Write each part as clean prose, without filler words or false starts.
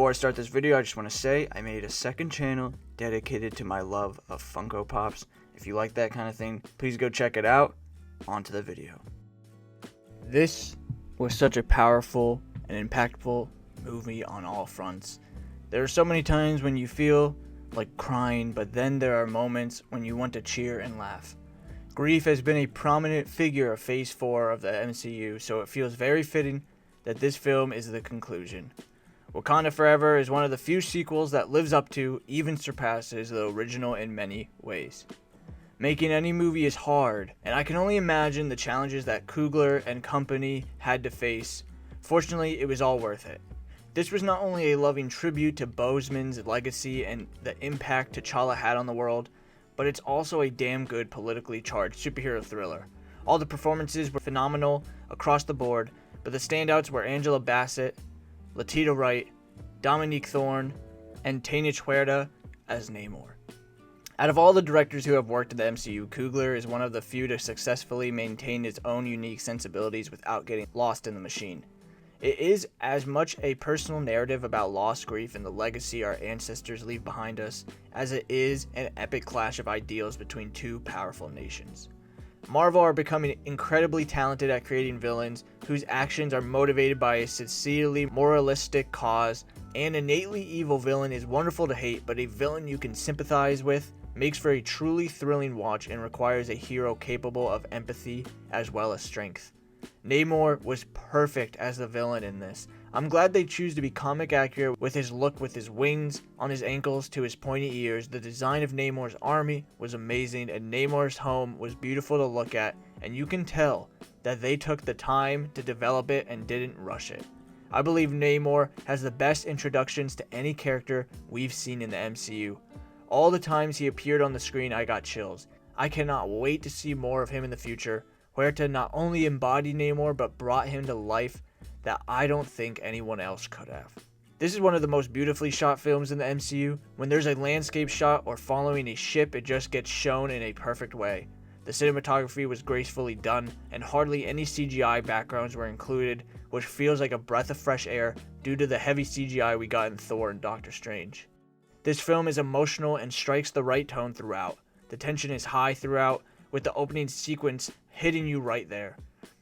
Before I start this video, I just want to say I made a second channel dedicated to my love of Funko Pops. If you like that kind of thing, please go check it out. On to the video. This was such a powerful and impactful movie on all fronts. There are so many times when you feel like crying, but then there are moments when you want to cheer and laugh. Grief has been a prominent figure of Phase 4 of the MCU, so it feels very fitting that this film is the conclusion. Wakanda Forever is one of the few sequels that lives up to, even surpasses, the original in many ways. Making any movie is hard, and I can only imagine the challenges that Coogler and company had to face. Fortunately, it was all worth it. This was not only a loving tribute to Boseman's legacy and the impact T'Challa had on the world, but it's also a damn good politically charged superhero thriller. All the performances were phenomenal across the board, but the standouts were Angela Bassett, Letitia Wright, Dominique Thorne, and Tanya Huerta as Namor. Out of all the directors who have worked in the MCU, Coogler is one of the few to successfully maintain its own unique sensibilities without getting lost in the machine. It is as much a personal narrative about loss, grief, and the legacy our ancestors leave behind us, as it is an epic clash of ideals between two powerful nations. Marvel are becoming incredibly talented at creating villains whose actions are motivated by a sincerely moralistic cause. An innately evil villain is wonderful to hate, but a villain you can sympathize with makes for a truly thrilling watch and requires a hero capable of empathy as well as strength. Namor was perfect as the villain in this. I'm glad they choose to be comic accurate with his look, with his wings on his ankles to his pointy ears. The design of Namor's army was amazing, and Namor's home was beautiful to look at, and you can tell that they took the time to develop it and didn't rush it. I believe Namor has the best introductions to any character we've seen in the MCU. All the times he appeared on the screen, I got chills. I cannot wait to see more of him in the future. Huerta not only embodied Namor, but brought him to life that I don't think anyone else could have. This is one of the most beautifully shot films in the MCU. When there's a landscape shot or following a ship, it just gets shown in a perfect way. The cinematography was gracefully done, and hardly any CGI backgrounds were included, which feels like a breath of fresh air due to the heavy CGI we got in Thor and Doctor Strange. This film is emotional and strikes the right tone throughout. The tension is high throughout, with the opening sequence hitting you right there.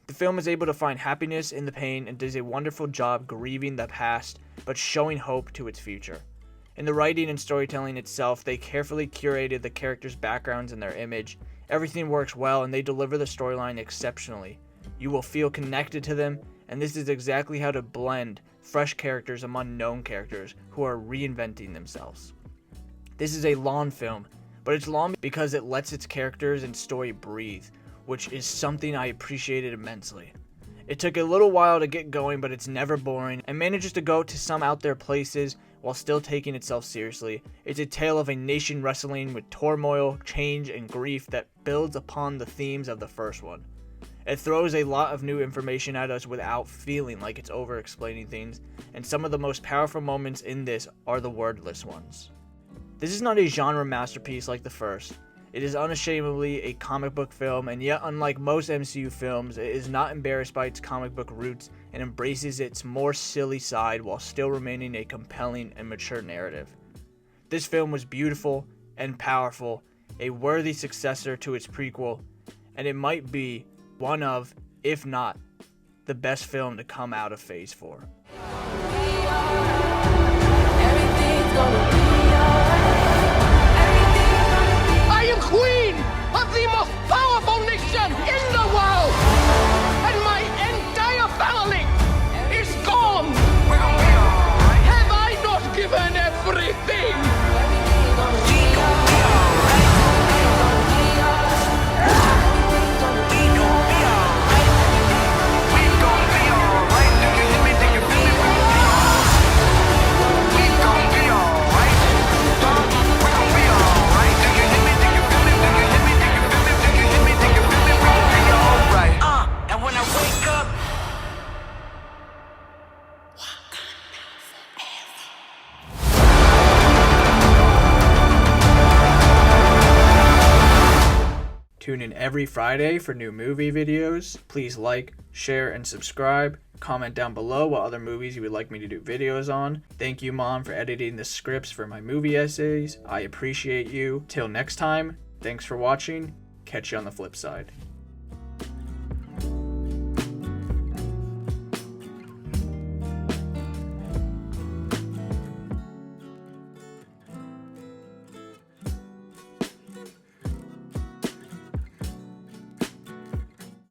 The film is able to find happiness in the pain and does a wonderful job grieving the past, but showing hope to its future. In the writing and storytelling itself, they carefully curated the characters' backgrounds and their image. Everything works well, and they deliver the storyline exceptionally. You will feel connected to them, and this is exactly how to blend fresh characters among known characters who are reinventing themselves. This is a long film, but it's long because it lets its characters and story breathe, which is something I appreciated immensely. It took a little while to get going, but it's never boring and manages to go to some out there places while still taking itself seriously. It's a tale of a nation wrestling with turmoil, change, and grief that builds upon the themes of the first one. It throws a lot of new information at us without feeling like it's over-explaining things, and some of the most powerful moments in this are the wordless ones. This is not a genre masterpiece like the first. It is unashamedly a comic book film, and yet unlike most MCU films, it is not embarrassed by its comic book roots and embraces its more silly side while still remaining a compelling and mature narrative. This film was beautiful and powerful, a worthy successor to its prequel, and it might be one of, if not, the best film to come out of Phase 4. I am queen of the most powerful nation in the world, and my entire family is gone. Have I not given everything? Tune in every Friday for new movie videos. Please like, share, and subscribe. Comment down below what other movies you would like me to do videos on. Thank you, Mom, for editing the scripts for my movie essays. I appreciate you. Till next time, thanks for watching. Catch you on the flip side.